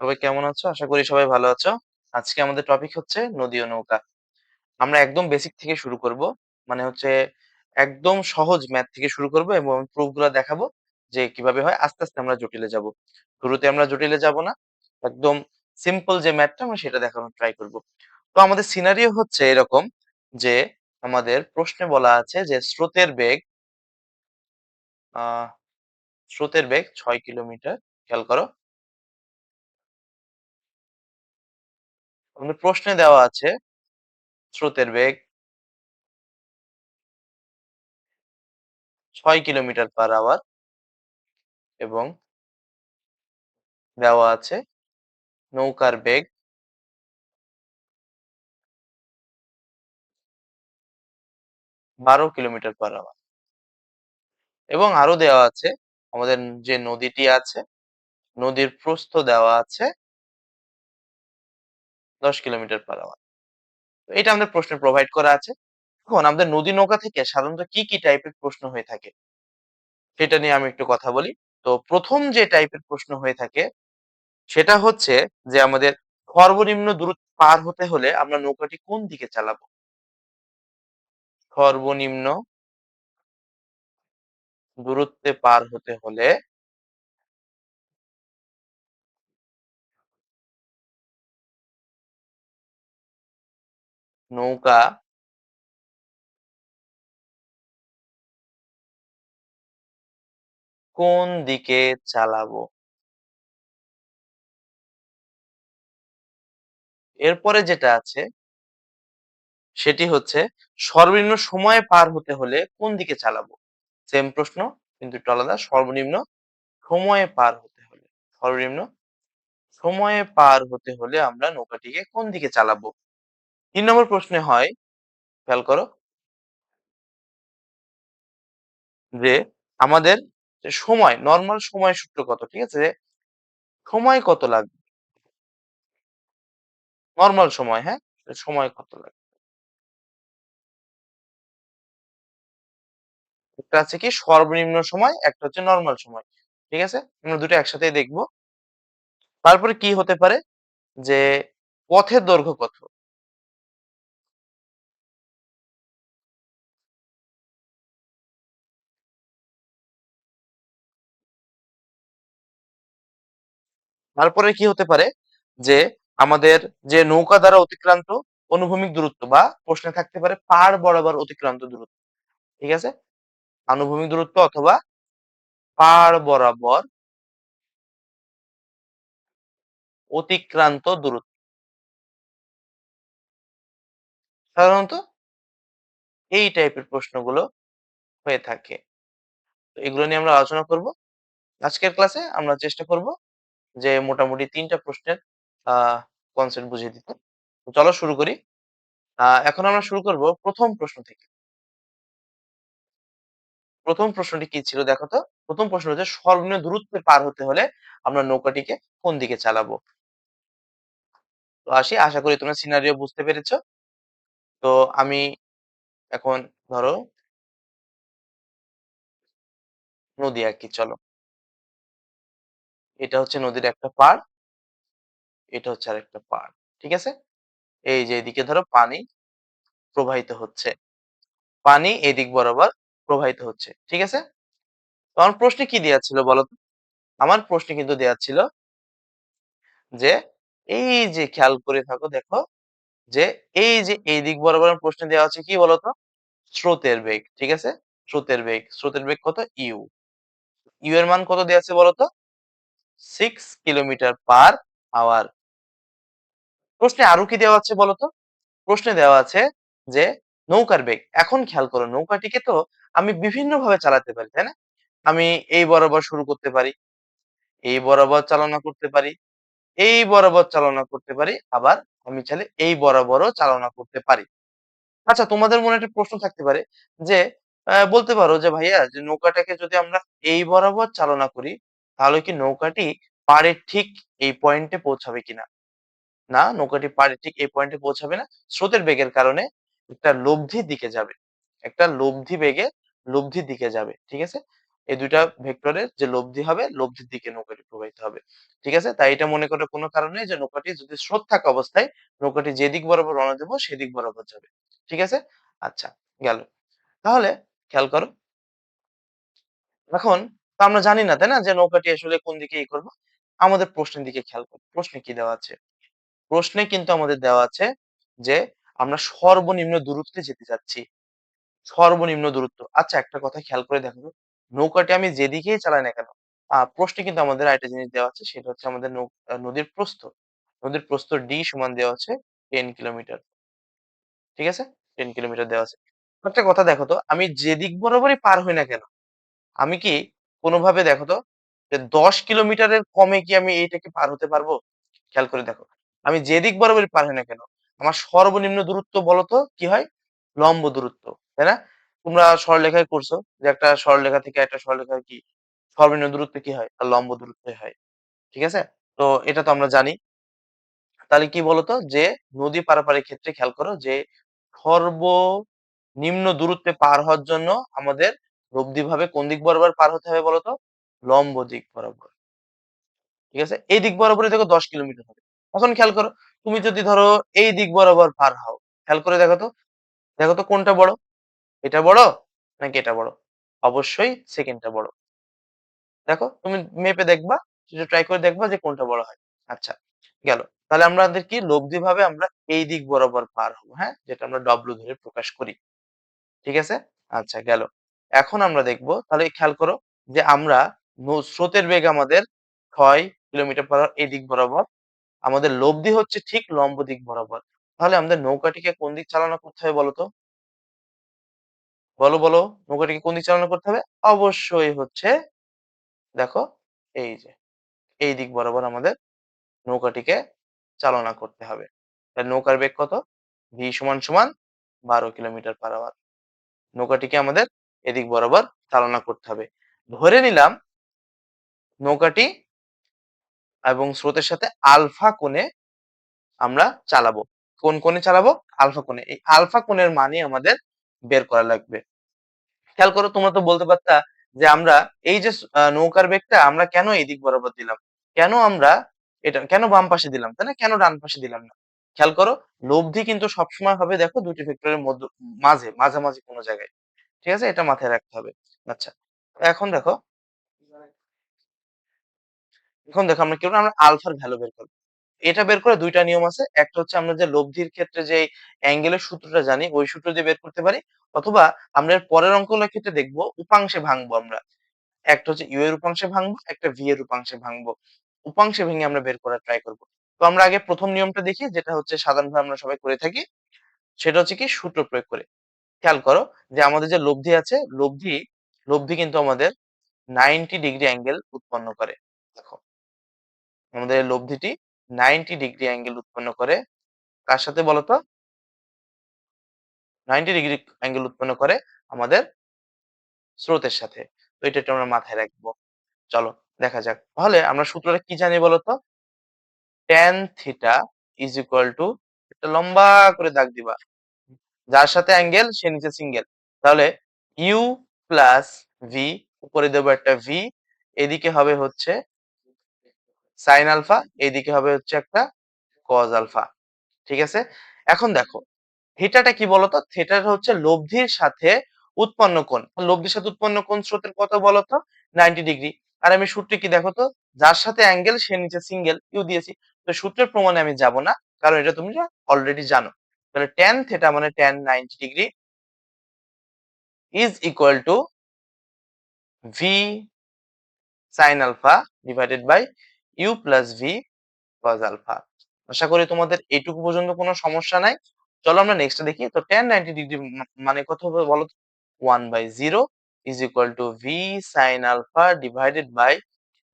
সবাই কেমন আছো? আশা করি সবাই ভালো আছো। আজকে আমাদের টপিক হচ্ছে নদী ও নৌকা। আমরা একদম বেসিক থেকে শুরু করব। মানে হচ্ছে একদম সহজ ম্যাথ থেকে শুরু করব এবং প্রুফ গুলা দেখাবো যে কিভাবে হয়। আস্তে, আস্তে আমরা জটিলে যাব। শুরুতে আমরা জটিলে যাব না। একদম সিম্পল যে ম্যাথটা আমরা সেটা দেখানোর ট্রাই করব। তো আমাদের সিনারিও হচ্ছে এরকম যে আমাদের প্রশ্নে বলা আছে যে আ স্রোতের বেগ ৬ কিলোমিটার। খেয়াল করো। আমাদের প্রশ্নে দেওয়া আছে স্রোতের বেগ ৬ কিলোমিটার/আওয়ার এবং দেওয়া আছে নৌকার বেগ ১২ কিলোমিটার/আওয়ার এবং আরো দেওয়া আছে আমাদের যে নদীটি আছে, নদীর প্রস্থ দেওয়া আছে ১০ কিলোমিটার/আওয়ার। এটা আমাদের প্রশ্নে প্রোভাইড করা আছে। এখন আমাদের নদী নৌকা থেকে সাধারণত কি, কি টাইপের প্রশ্ন হয়ে থাকে সেটা নিয়ে আমি একটু কথা বলি। তো ১ম যে টাইপের প্রশ্ন হয়ে থাকে সেটা হচ্ছে যে আমাদের সর্বনিম্ন দূরত্ব পার হতে হলে আমরা নৌকাটি কোন দিকে চালাবো? সর্বনিম্ন দূরত্বে পার হতে হলে নৌকা কোন দিকে চালাবো? এরপরে যেটা আছে সেটি হচ্ছে সর্বনিম্ন সময়ে পার হতে হলে কোন দিকে চালাবো? সেম প্রশ্ন কিন্তু একটু আলাদা। সর্বনিম্ন সময়ে পার হতে হলে, সর্বনিম্ন সময়ে পার হতে হলে আমরা নৌকাটিকে কোন দিকে চালাবো? ৩ নম্বর প্রশ্নে হয়, খেয়াল করো, যে আমাদের যে সময়, নরমাল সময় সূত্র কত? ঠিক আছে? সময় কত লাগবে? নরমাল সময়, হ্যাঁ? সময় কত লাগবে? একটা আছে কি সর্বনিম্ন সময়, একটা হচ্ছে নরমাল সময়। ঠিক আছে? আমরা দুটো একসাথেই দেখব। তারপরে কি হতে পারে? যে পথের দৈর্ঘ্য কত? তারপরে কি হতে পারে? যে আমাদের যে নৌকা দ্বারা অতিক্রান্ত অনুভূমিক দূরত্ব বা প্রশ্নে থাকতে পারে পাড় বরাবর অতিক্রান্ত দূরত্ব। ঠিক আছে? আনুভূমিক দূরত্ব অথবা পাড় বরাবর অতিক্রান্ত দূরত্ব। সাধারণত এই টাইপের প্রশ্নগুলো হয়ে থাকে। তো এগুলো নিয়ে আমরা আলোচনা করব। আজকের ক্লাসে আমরা চেষ্টা করব যে মোটামুটি ৩ টা প্রশ্নের আ কনসেপ্ট বুঝিয়ে দিতে। তো চলো শুরু করি। এখন আমরা শুরু করব ১ম প্রশ্ন থেকে। ১ম প্রশ্নটি কি ছিল দেখো তো? ১ম প্রশ্ন হচ্ছে সর্বনিম্ন দূরত্বে পার হতে হলে আমরা নৌকাটিকে কোন দিকে চালাবো? তো আসি, আশা করি তোমরা সিনারিও বুঝতে পেরেছ। তো আমি এখন ধরো নদী আঁকি চলো। এটা হচ্ছে নদীর একটা পাড়, এটা হচ্ছে আরেকটা পাড়। ঠিক আছে? এই যে এদিকে ধরো পানি প্রবাহিত হচ্ছে। পানি এদিক বরাবর প্রবাহিত হচ্ছে। ঠিক আছে? তো আমার প্রশ্নে কি দেয়া ছিল বলো তো? আমার প্রশ্নে কিন্তু দেয়া ছিল যে এই যে খেয়াল করে থাকো দেখো যে এই যে এই দিক বরাবর আমার প্রশ্নে দেওয়া আছে কি বলতো? স্রোতের বেগ। ঠিক আছে? স্রোতের বেগ। স্রোতের বেগ কত? ইউ। ইউ এর মান কত দেয়া আছে বলতো? 6 কিলোমিটার পার আওয়ার। প্রশ্নে আরো কি দেওয়া আছে বলতো? প্রশ্নে দেওয়া আছে যে নৌকার বেগ। এখন খেয়াল করো নৌকাটিকে তো আমি বিভিন্নভাবে চালাতে পারি, তাই না? আমি এই বরাবর শুরু করতে পারি, এই বরাবর চালনা করতে পারি, এই বরাবর চালনা করতে পারি, আবার আমি চাইলে এই বরাবরও চালনা করতে পারি। আচ্ছা, তোমাদের মনে একটা প্রশ্ন থাকতে পারে যে বলতে পারো যে ভাইয়া যে নৌকাটাকে যদি আমরা এই বরাবর চালনা করি তাহলে কি নৌকাটি পাড়ের ঠিক এই পয়েন্টে পৌঁছাবে কিনা? না, নৌকাটি পাড়ের ঠিক এই পয়েন্টে পৌঁছাবে না। স্রোতের বেগের কারণে একটা লব্ধির দিকে যাবে। একটা লব্ধি বেগে লব্ধির দিকে যাবে। ঠিক আছে? এই দুইটা ভেক্টরের যে লব্ধি হবে লব্ধির দিকে নৌকাটি প্রবাহিত হবে। ঠিক আছে? তাই এটা মনে করার কোনো কারণ নেই যে নৌকাটি যদি স্রোত থাকা অবস্থায় নৌকাটি যেদিক বরাবর রওনা দেব সেদিক বরাবর যাবে। ঠিক আছে? আচ্ছা, গেল। তাহলে খেয়াল করো, এখন তো আমরা জানি না, তাই না? যে নৌকাটি আসলে কোন দিকে করব। আমাদের প্রশ্নের দিকে খেয়াল করো। প্রশ্নে কি দেওয়া আছে? প্রশ্নে কিন্তু আমাদের দেওয়া আছে যে আমরা সর্বনিম্ন দূরত্বে যেতে চাচ্ছি। সর্বনিম্ন দূরত্ব। আচ্ছা, একটা কথা খেয়াল করে দেখো তো, নৌকাটি আমি যেদিকেই চালাই না কেন, প্রশ্নে কিন্তু আমাদের আরেকটা জিনিস দেওয়া আছে, সেটা হচ্ছে আমাদের নদীর প্রস্থ। নদীর প্রস্থ D সমান দেওয়া আছে 10 কিলোমিটার। ঠিক আছে? 10 কিলোমিটার দেওয়া আছে। একটা কথা দেখো তো, আমি যেদিক বরাবরই পার হই না কেন, আমি কি কোনোভাবে দেখো তো যে ১০ কিলোমিটারের কমে কি আমি এইটাকে পার হতে পারবো? খেয়াল করে দেখো। আমি যেদিক বরাবরই পার হই না কেন, আমার সর্বনিম্ন দূরত্ব বলতো কি হয়? লম্ব দূরত্ব। তাই না? তোমরা সরলরেখায় করছো যে একটা সরলরেখা থেকে একটা সরলরেখার কি সর্বনিম্ন দূরত্ব কি হয়? তার লম্ব দূরত্বই হয়। ঠিক আছে? তো এটা তো আমরা জানি। তাহলে কি বলতো যে নদী পারাপারের ক্ষেত্রে খেয়াল করো যে সর্বনিম্ন দূরত্বে পার হওয়ার জন্য আমাদের লব্ধিভাবে কোন দিক বরাবর পার হতে হবে বলতো? লম্ব দিক বরাবর। ঠিক আছে? এই দিক বরাবরই দেখো ১০ কিলোমিটার হবে। এখন খেয়াল করো, তুমি যদি ধরো এই দিক বরাবর পার হও, খেয়াল করে দেখো তো কোনটা বড়? এটা বড় নাকি এটা বড়? অবশ্যই 2nd টা বড়। দেখো, তুমি মেপে দেখবা, একটু ট্রাই করে দেখবা যে কোনটা বড় হয়। আচ্ছা, গেল। তাহলে আমাদের কি লব্ধিভাবে আমরা এই দিক বরাবর পার হবো, হ্যাঁ? যেটা আমরা W ধরে প্রকাশ করি। ঠিক আছে? আচ্ছা, গেল। এখন আমরা দেখব, তাহলে খেয়াল করো যে আমরা স্রোতের বেগ আমাদের ৬ কিলোমিটার/আওয়ার এই দিক বরাবর। আমাদের লব্ধি হচ্ছে ঠিক লম্ব দিক বরাবর। তাহলে আমাদের নৌকাটিকে কোন দিক চালনা করতে হবে বলো তো? বলো। নৌকাটিকে কোন দিক চালনা করতে হবে? অবশ্যই হচ্ছে দেখো, এই যে এই দিক বরাবর আমাদের নৌকাটিকে চালনা করতে হবে। তাহলে নৌকার বেগ কত? v সমান ১২ কিলোমিটার/আওয়ার। নৌকাটিকে আমাদের এদিক বরাবর চালনা করতে হবে। ধরে নিলাম নৌকাটি এবং স্রোতের সাথে আলফা কোণে আমরা চালাবো। কোন কোণে চালাবো? আলফা কোণে। এই আলফা কোণের মানই আমাদের বের করা লাগবে। খেয়াল করো, তোমরা তো বলতে পারতা যে আমরা এই যে নৌকার বেগটা আমরা কেন এদিক বরাবর দিলাম? কেন আমরা এটা কেন বাম পাশে দিলাম, তাই না? কেন ডান পাশে দিলাম না? খেয়াল করো, লব্ধি কিন্তু সবসময় হবে দেখো ২ টি ভেক্টরের মাঝামাঝি কোনো জায়গায়। ঠিক আছে? এটা মাথায় রাখতে হবে। আচ্ছা। এখন দেখো, আমরা কি করব? আমরা আলফার ভ্যালু বের করব। এটা বের করে ২ টা নিয়ম আছে। একটা হচ্ছে আমরা যে লব্ধির ক্ষেত্রে যে অ্যাঙ্গেলের সূত্রটা জানি, ওই সূত্র দিয়ে বের করতে পারি। অথবা আমরা এর পরের অঙ্কগুলোর ক্ষেত্রে দেখব উপাংশে ভাঙবো আমরা। একটা হচ্ছে ইউ এর উপাংশে ভাঙবো, একটা ভি এর উপাংশে ভাঙবো। উপাংশে ভেঙে আমরা বের করার ট্রাই করব। তো আমরা আগে ১ম নিয়মটা দেখি, যেটা হচ্ছে সাধারণভাবে আমরা সবাই করে থাকি। সেটা হচ্ছে কি সূত্র প্রয়োগ করে। খেয়াল করো যে আমাদের যে লব্ধি আছে, লব্ধি কিন্তু আমাদের 90 ডিগ্রি অ্যাঙ্গেল উৎপন্ন করে। দেখো, আমাদের এই লব্ধিটি 90 ডিগ্রি অ্যাঙ্গেল উৎপন্ন করে। কার সাথে বলতো? 90 ডিগ্রি অ্যাঙ্গেল উৎপন্ন করে আমাদের স্রোতের সাথে। তো এটা একটু আমরা মাথায় রাখবো। চলো দেখা যাক। তাহলে আমরা সূত্রটা কি জানি বলতো? tan theta is equal two, একটা লম্বা করে দাগ দিবা। যার সাথে অ্যাঙ্গেল সে নিচে সিঙ্গেল। তাহলে ইউ প্লাস ভি, উপরে দেবো একটা ভি, এদিকে হবে হচ্ছে সাইন আলফা, এদিকে হবে হচ্ছে একটা কজ আলফা। ঠিক আছে? এখন দেখো, থিটাটা কি বলতো? থিটাটা হচ্ছে লব্ধির সাথে উৎপন্ন কোণ। লব্ধির সাথে উৎপন্ন কোণ স্রোতের কত বলতো? 90 ডিগ্রি। আর আমি সূত্রে কি দেখো তো? যার সাথে অ্যাঙ্গেল সে নিচে সিঙ্গেল, ইউ দিয়েছি। তো সূত্রের প্রমাণে আমি যাব না। কারণ এটা তুমি অলরেডি জানো। তাহলে tan থিটা মানে tan 90 degree is equal to V sin alpha divided by U plus V cos alpha. আশা করি তোমাদের এইটুকু পর্যন্ত কোনো সমস্যা নাই। চলো আমরা নেক্সট দেখি। তো tan 90 ডিগ্রি মানে কত হবে বলো তো? 1/0 is equal to v sin alpha divided by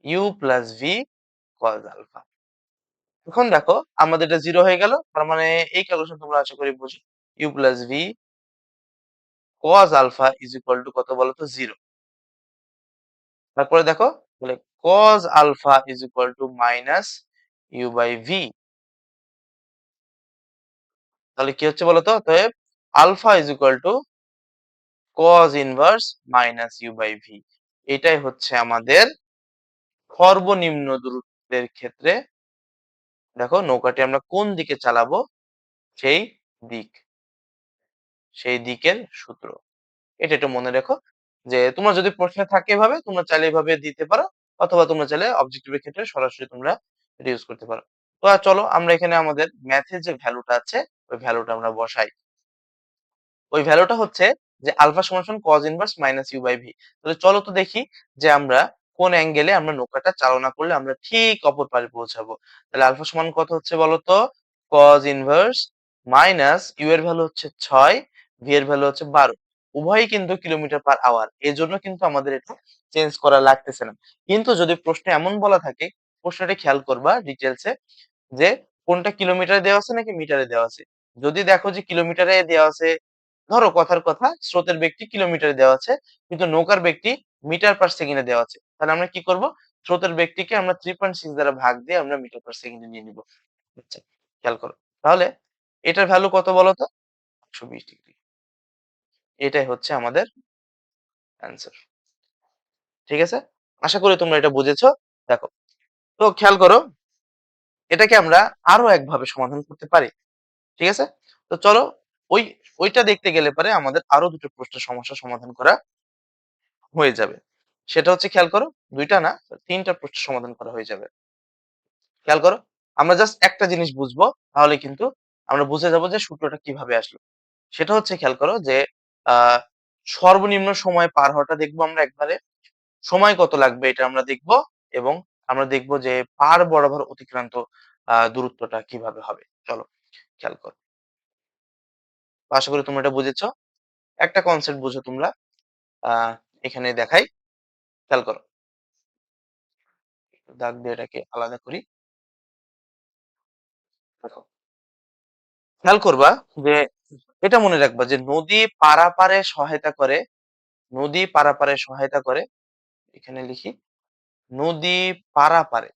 u plus v cos alpha। এখন দেখো, আমাদের এটা 0 হয়ে গেল। তার মানে এই ক্যালকুলেশন তোমরা আশা করি বুঝো। u plus v cos alpha is equal to কত বলো তো? 0। তারপরে দেখো, বলে cos alpha is equal to minus u by v। তাহলে কি হচ্ছে বলতো? অতএব alpha is equal to cos inverse minus u by v। এটাই হচ্ছে আমাদের সর্বনিম্ন দূরত্বের ক্ষেত্রে দেখো নৌকাটি আমরা কোন দিকে চালাবো সেই দিক, সেই দিকের সূত্র। এটা একটু মনে রেখো যে তোমরা যদি প্রশ্নে থাকে এভাবে তোমরা চাইলে এভাবে দিতে পারো, অথবা তোমরা চাইলে অবজেক্টিভের ক্ষেত্রে সরাসরি তোমরা এটা ইউজ করতে পারো। তো চলো আমরা এখানে আমাদের ম্যাথের যে ভ্যালুটা আছে ওই ভ্যালুটা আমরা বসাই। ওই ভ্যালুটা হচ্ছে যে আলফা সমান সমান cos inverse minus U by V. তাহলে চলো তো দেখি যে আমরা কোন অ্যাঙ্গেলে আমরা নৌকাটা চালনা করলে আমরা ঠিক অপর পারে পৌঁছাবো। তাহলে আলফা সমান কত হচ্ছে বলতো? cos ইনভার্স মাইনাস ইউ এর ভ্যালু হচ্ছে 6, ভি এর ভ্যালু হচ্ছে 12। উভয়ই কিন্তু কিলোমিটার পার আওয়ার, এজন্য কিন্তু আমাদের এটা চেঞ্জ করা লাগতেছে না। কিন্তু যদি প্রশ্নে এমন বলা থাকে, প্রশ্নটা খেয়াল করবা ডিটেলসে, যে কোনটা কিলোমিটারে দেওয়া আছে নাকি মিটারে দেওয়া আছে। যদি দেখো যে কিলোমিটারে দেওয়া আছে, ধরো কথার কথা স্রোতের বেগটি কিলোমিটারে দেওয়া আছে কিন্তু নৌকার বেগটি মিটার পার সেকেন্ডে দেওয়া আছে, তাহলে আমরা কি করব? স্রোতের বেগটিকে আমরা 3.6 দ্বারা ভাগ দিয়ে আমরা মিটার পার সেকেন্ডে নিয়ে নিব। আচ্ছা, খেয়াল করো তাহলে এটার ভ্যালু কত বলো তো? 120 ডিগ্রি। এটাই হচ্ছে আমাদের অ্যান্সার। ঠিক আছে, আশা করি তোমরা এটা বুঝেছো। দেখো, তো খেয়াল করো এটাকে আমরা আরো একভাবে সমাধান করতে পারি। ঠিক আছে, তো চলো ওই ওইটা দেখতে গেলে পরে আমাদের আরো দুটো প্রশ্নের সমস্যা সমাধান করা হয়ে যাবে। সেটা হচ্ছে খেয়াল করো, দুইটা না, তিনটা প্রশ্নের সমাধান করা হয়ে যাবে। খেয়াল করো, আমরা জাস্ট একটা জিনিস বুঝবো, তাহলে কিন্তু আমরা বুঝে যাবো যে সূত্রটা কিভাবে আসলো। সেটা হচ্ছে খেয়াল করো যে আহ সর্বনিম্ন সময় পার হওয়াটা দেখবো আমরা একবারে, সময় কত লাগবে এটা আমরা দেখবো, এবং আমরা দেখবো যে পার বরাবর অতিক্রান্ত দূরত্বটা কিভাবে হবে। চলো খেয়াল করো, তো আশা করি তোমরা এটা বুঝেছো। একটা কনসেপ্ট বুঝো তোমরা, আহ এখানে দেখাই, খেয়াল করো, দাগ দিয়ে এটাকে আলাদা করি। দেখো, খেয়াল করবা যে এটা মনে রাখবা যে নদী পারাপারে সহায়তা করে, নদী পারাপারে সহায়তা করে, এখানে লিখি নদী পারাপারে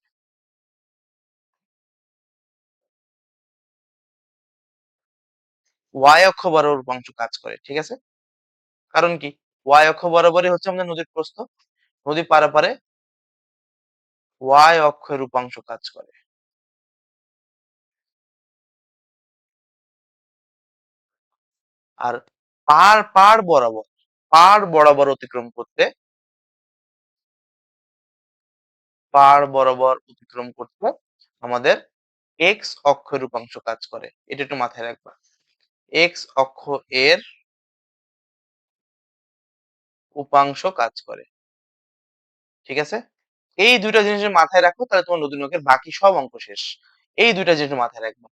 ওয়াই অক্ষ বরাবর উপাংশ কাজ করে। ঠিক আছে, কারণ কি? ওয়াই অক্ষ বরাবরই হচ্ছে আমাদের নদীর প্রস্থ, নদী পারাপারে ওয়াই অক্ষের উপাংশ কাজ করে। আর পার বরাবর, পার বরাবর অতিক্রম করতে, পার বরাবর অতিক্রম করতে আমাদের এক্স অক্ষের উপাংশ কাজ করে। এটা একটু মাথায় রাখবা, এক্স অক্ষ এর উপাংশ কাজ করে। ঠিক আছে, এই দুইটা জিনিস যদি মাথায় রাখো তাহলে তোমার নদী নৌকের বাকি সব অঙ্ক শেষ। এই দুইটা জিনিস মাথায় রাখবো।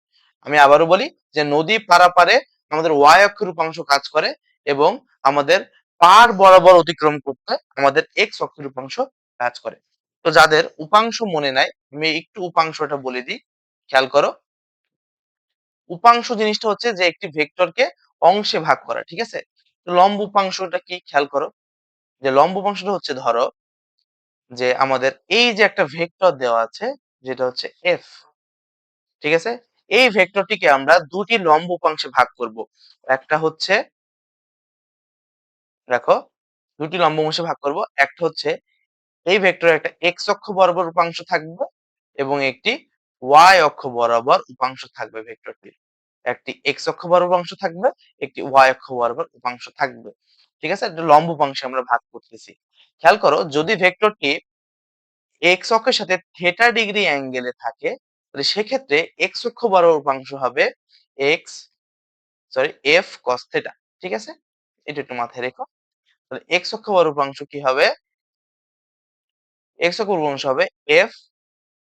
আমি আবারও বলি যে নদী পারাপারে আমাদের ওয়াই অক্ষের উপাংশ কাজ করে, এবং আমাদের পার বরাবর অতিক্রম করতে আমাদের এক্স অক্ষের উপাংশ কাজ করে। তো যাদের উপাংশ মনে নাই আমি একটু উপাংশটা বলে দিই। খেয়াল করো, উপাংশ জিনিসটা হচ্ছে যে একটি ভেক্টরকে অংশে ভাগ করা। ঠিক আছে, তো লম্ব উপাংশটা কি খেয়াল করো, যে লম্ব উপাংশটা হচ্ছে ধরো যে আমাদের এই যে একটা ভেক্টর দেওয়া আছে যেটা হচ্ছে এফ। ঠিক আছে, এই ভেক্টরটিকে আমরা দুটি লম্ব উপাংশে ভাগ করব। একটা হচ্ছে, দেখো, দুটি লম্ব অংশে ভাগ করব। একটা হচ্ছে এই ভেক্টরের একটা এক্স অক্ষ বরাবর উপাংশ থাকবে, এবং একটি ওয়াই অক্ষ বরাবর উপাংশ থাকবে ভেক্টরটির। একটি এক্স অক্ষ বরাবর উপাংশ থাকবে, একটি ওয়াই অক্ষ বরাবর উপাংশ থাকবে। ঠিক আছে, একটা লম্ব উপাংশে আমরা ভাগ করতেছি। খেয়াল করো, যদি ভেক্টরটি এক্স অক্ষের সাথে থিটা ডিগ্রি অ্যাঙ্গেলে থাকে, তাহলে সেক্ষেত্রে এক্স অক্ষ বরাবর উপাংশ হবে x, sorry, F cos theta. ঠিক আছে, এটা একটু মাথায় রেখো। তাহলে এক্স অক্ষ বরাবর উপাংশ কি হবে? এক্স অক্ষ বরাবর উপাংশ হবে এফ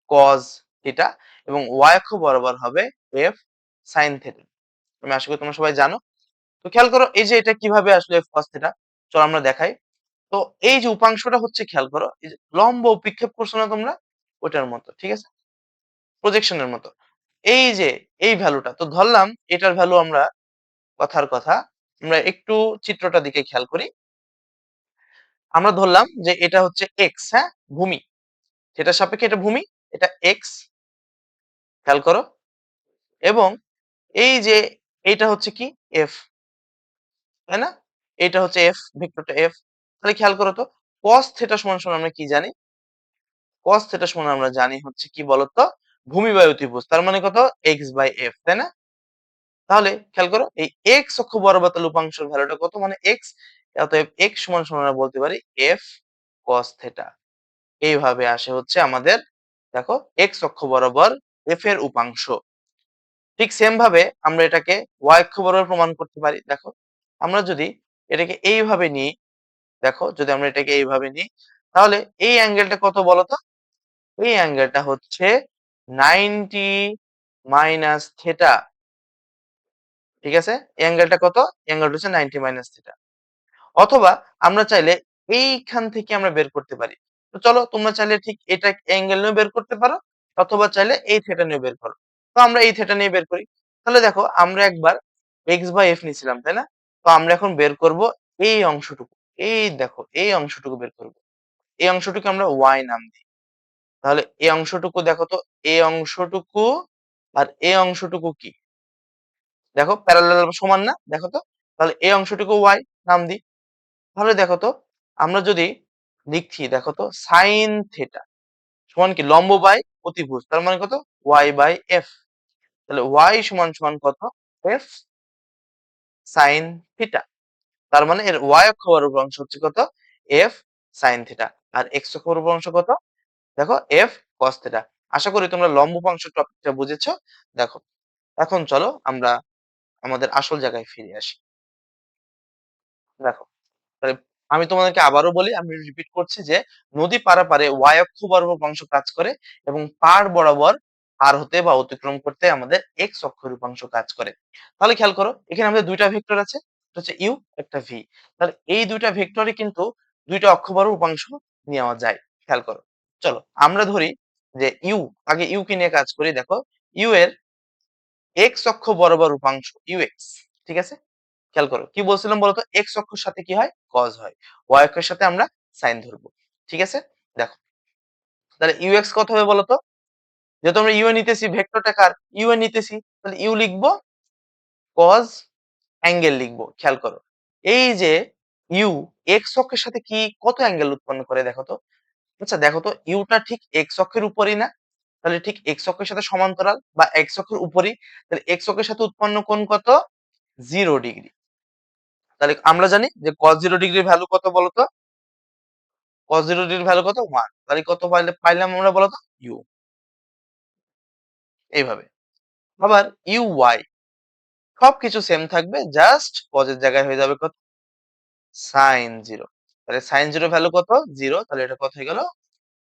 কস থিটা, এবং ওয়াই অক্ষ বরাবর হবে এফ সাইন থিটা। আমি আশা করি তোমরা সবাই জানো। তো খেয়াল করো এই যে এটা কিভাবে আসলে এফ কস থিটা, চলো আমরা দেখাই। তো এই যে উপাংশটা হচ্ছে, খেয়াল করো এই যে লম্ব বিক্ষেপ করছো না তোমরা, ওটার মতো। ঠিক আছে, প্রজেকশনের মতো। এই যে এই ভ্যালুটা তো ধরলাম, এটার ভ্যালু আমরা, কথার কথা, আমরা একটু চিত্রটা দিকে খেয়াল করি। আমরা ধরলাম যে এটা হচ্ছে এক্স, হ্যাঁ, ভূমি, সেটার সাপেক্ষে এটা ভূমি, এটা এক্স, খেয়াল করো, এবং এই যে এইটা হচ্ছে কি এফ, তাই না? এটা হচ্ছে এফ, ভেক্টরটা এফ। তাহলে খেয়াল করো তো, cos থিটা সমান সমান আমরা কি জানি? cos থিটা সমান আমরা জানি হচ্ছে কি বলতো? ভূমি বাই অতিভুজ। তার মানে কত? x/f, তাই না? তাহলে খেয়াল করো এই x অক্ষ বরাবর তাহলে উপাংশের ভ্যালুটা কত? মানে x। অতএব x সমান সমান আমরা বলতে পারি f cos থিটা। এইভাবে আসে হচ্ছে আমাদের দেখো x অক্ষ বরাবর f এর উপাংশ। ঠিক সেম ভাবে আমরা এটাকে y অক্ষ বরাবর প্রমাণ করতে পারি। দেখো আমরা যদি এটাকে এইভাবে নিই, দেখো যদি আমরা এটাকে এইভাবে নিই তাহলে এই অ্যাঙ্গেলটা কত বলতো? এই অ্যাঙ্গেলটা হচ্ছে 90 মাইনাস থিটা। ঠিক আছে? এই অ্যাঙ্গেলটা কত? অ্যাঙ্গেলটা হচ্ছে 90 মাইনাস থিটা। অথবা আমরা চাইলে এইখান থেকে আমরা বের করতে পারি। তো চলো তোমরা চাইলে ঠিক এটা অ্যাঙ্গেল নিয়েও বের করতে পারো অথবা চাইলে এই থিটা নিয়ে বের করো। তো আমরা এই থিটা নিয়ে বের করি। তাহলে দেখো আমরা একবার x/f নিছিলাম, তাই না? তো আমরা এখন বের করব এই অংশটুকু। এই দেখো এই অংশটুকু বের করব। এই অংশটুকু আমরা y নাম দিই। তাহলে এই অংশটুকু দেখো তো, এই অংশটুকু আর এই অংশটুকু কি? দেখো প্যারালাল সমান না? দেখো তো। তাহলে এই অংশটুকু y নাম দিই। তাহলে দেখো তো আমরা যদি লিখছি দেখো তো sin থিটা সমান কি লম্ব বাই অতিভুজ, তার মানে কত y/f। তাহলে y সমান সমান কত? f sin theta. তার মানে এর y অক্ষ বরাবর অংশ হচ্ছে কত? f sin theta. আর x অক্ষ বরাবর অংশ কত? দেখো f cos থিটা। আশা করি তোমরা লম্ব উপাংশ টপিকটা বুঝেছো। দেখো এখন চলো আমরা আমাদের আসল জায়গায় ফিরে আসি। দেখো তাহলে আমি তোমাদেরকে আবারও বলি, আমি রিপিট করছি যে নদী পারাপারে y অক্ষ বরাবর অংশ কাজ করে এবং পার বরাবর পার হতে বা অতিক্রম করতে আমাদের x অক্ষ রূপাংশ কাজ করে। তাহলে খেয়াল করো এখানে আমাদের দুইটা ভেক্টর আছে, একটা হচ্ছে u একটা v। তাহলে এই দুইটা ভেক্টরই কিন্তু দুইটা অক্ষ বরাবর উপাংশ নেওয়া যায়। খেয়াল করো, চলো আমরা ধরি যে u, আগে u কে নিয়ে কাজ করি। দেখো u এর x অক্ষ বরাবর উপাংশ ux, ঠিক আছে? খেয়াল করো কি বলছিলাম বলতো, এক্স অক্ষের সাথে কি হয়? কজ হয়। ওয়াই অক্ষের সাথে আমরা সাইন ধরবো। ঠিক আছে? দেখো তাহলে ইউএক্স কত হবে বলতো? যেহেতু আমরা ইউ এ নিতেছি, ভেক্টরটা কার? ইউ এ নিতেছি, তাহলে ইউ লিখবো, কজ অ্যাঙ্গেল লিখবো। খেয়াল করো এই যে ইউ এক্স অক্ষের সাথে কি কত অ্যাঙ্গেল উৎপন্ন করে দেখো তো। আচ্ছা দেখো তো ইউটা ঠিক এক্স অক্ষের উপরই না? তাহলে ঠিক এক্স অক্ষের সাথে সমান্তরাল বা এক্স অক্ষের উপরই। তাহলে এক্স অক্ষের সাথে উৎপন্ন কোণ কত? 0 ডিগ্রি। তাহলে আমরা জানি যে cos 0 ডিগ্রির ভ্যালু কত বলতো? cos 0 ডিগ্রির ভ্যালু কত? 1। তাহলে কত পাইলাম আমরা বলতো? u। এইভাবে। আবার uy সবকিছু সেম থাকবে, জাস্ট cos এর জায়গায় হয়ে যাবে কত? sin 0। তাহলে sin 0 ভ্যালু কত? 0। তাহলে এটা কত হয়ে গেল?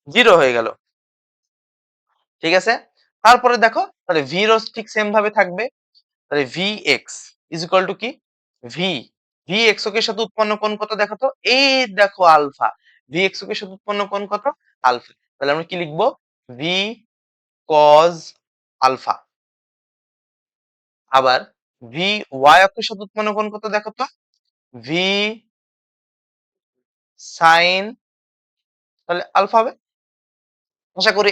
0 হয়ে গেল। ঠিক আছে? তারপরে দেখো তাহলে v রো ঠিক সেম ভাবে থাকবে। তাহলে vx ইজ ইকুয়াল টু কি? v vx অক্ষের সাথে উৎপন্ন কোণ কত দেখো তো? এই দেখো আলফা। vx অক্ষের সাথে উৎপন্ন কোণ কত? আলফা। তাহলে আমরা কি লিখবো? v cos alpha. আবার ভি ওয়াই অক্ষের সাথে উৎপন্ন কোণ কত দেখো তো? ভি সাইন, তাহলে আলফা হবে। আশা করি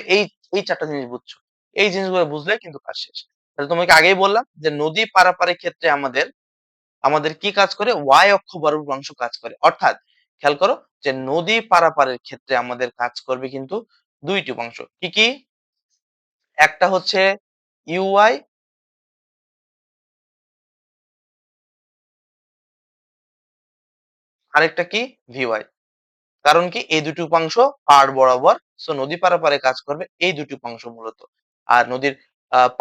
এই চারটা জিনিস বুঝছো। এই জিনিসগুলো বুঝলে কিন্তু কাজ শেষ। তাহলে তোমাকে আগেই বললাম যে নদী পারাপারের ক্ষেত্রে আমাদের আমাদের কি কাজ করে? ওয়াই অক্ষ বরাবর অংশ কাজ করে। অর্থাৎ খেয়াল করো যে নদী পারাপারের ক্ষেত্রে আমাদের কাজ করবে কিন্তু দুইটি অংশ। কি কি? একটা হচ্ছে ইউআই, আরেকটা কি? ভিওয়াই। কারণ কি এই দুটি উপাংশ পাড় বরাবর, সো নদী পারাপারে কাজ করবে এই দুটি উপাংশ মূলত। আর নদীর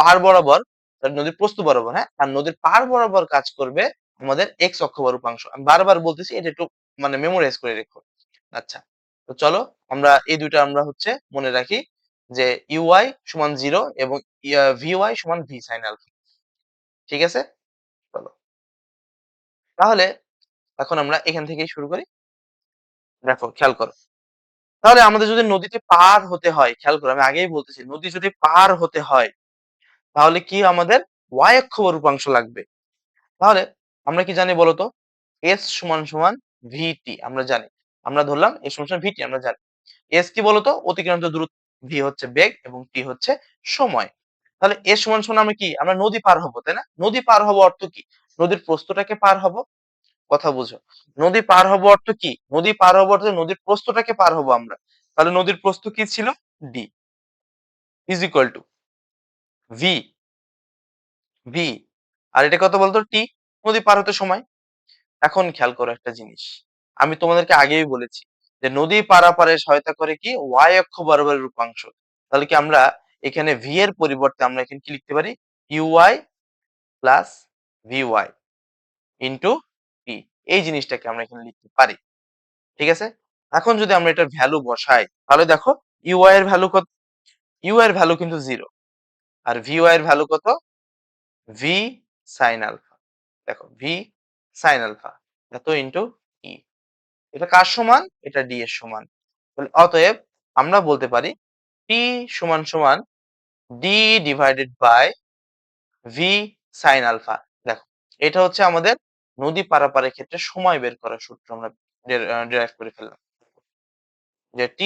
পাড় বরাবর, নদীর প্রস্থ বরাবর, হ্যাঁ, আর নদীর পাড় বরাবর কাজ করবে আমাদের এক্স অক্ষ বরাবর উপাংশ। আমি বারবার বলতেছি এটা একটু মানে মেমোরাইজ করে রেখো। আচ্ছা, তো চলো আমরা এই দুইটা আমরা হচ্ছে মনে রাখি যে ইউআই সমান 0 এবং ভিওয়াই সমান ভি সাইন আলফা। ঠিক আছে? চলো তাহলে এখন আমরা এখান থেকেই শুরু করি। দেখো খেয়াল করো, তাহলে আমাদের যদি নদীতে পার হতে হয়, খেয়াল করো আমি আগেই বলতেছি নদী যদি পার হতে হয় তাহলে কি আমাদের ওয়াই অক্ষ বা রূপাংশ লাগবে। তাহলে আমরা কি জানি বলতো? এস সমান সমান ভিটি আমরা জানি। আমরা ধরলাম এস সমান সমান ভিটি আমরা জানি। এস কি বলতো? অতিক্রান্ত দূরত্ব, ভি হচ্ছে বেগ এবং টি হচ্ছে সময়। তাহলে এস সমান সমান আমরা কি? আমরা নদী পার হব, তাই না? নদী পার হব অর্থ কি? নদীর প্রস্থটাকে পার হব। কথা বুঝো। নদী পার হবো অর্থ কি? নদী পার হবো অর্থ নদীর প্রস্থটাকে পার হবো আমরা। তাহলে নদীর প্রস্থ কি ছিল? D is equal to V, V আর এটা কত বলতো? T, নদী পার হতে সময়। এখন খেয়াল করো একটা জিনিস। আমি তোমাদেরকে আগেই বলেছি যে নদী পারাপারে সহায়তা করে কি? Y অক্ষ বরাবরের রূপাংশ। তাহলে কি আমরা এখানে V এর পরিবর্তে আমরা এখানে কি লিখতে পারি? UY plus VY into T, এই জিনিসটাকে আমরা এখানে লিখতে পারি। ঠিক আছে? এখন যদি আমরা এটার ভ্যালু বসাই তাহলে দেখো UY এর ভ্যালু কত? UY এর ভ্যালু কিন্তু 0 আর VY এর ভ্যালু কত? V sin alpha. দেখো V sin আলফা এত ইনটু E, এটা কার সমান? এটা D এর সমান। তাহলে অতএব আমরা বলতে পারি T সমান সমান D divided by V sin alpha. দেখো এটা হচ্ছে আমাদের নদী পারাপারের ক্ষেত্রে সময় বের করার সূত্র আমরা ডিরাইভ করে ফেললাম। যে T